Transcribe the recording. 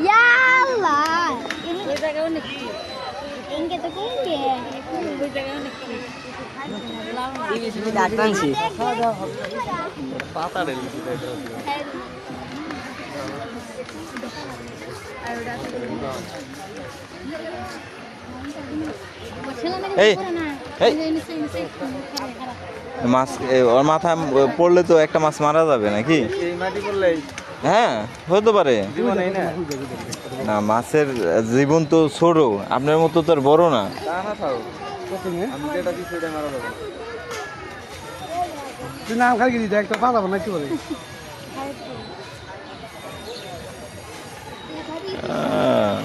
Yalah, ini kita kau nak. Ini kita kau ni. Kita kau nak. Ini sudah datang sih. Patah dari situ. এই মাছ ওর মাথায় পড়লে তো একটা মাছ মারা যাবে নাকি? হ্যাঁ হতে পারে না, মাছের জীবন তো ছোট, আপনার মতো তো আর বড় না। নাম খালি দিতে একটা পালাবো না কি বলে। আহ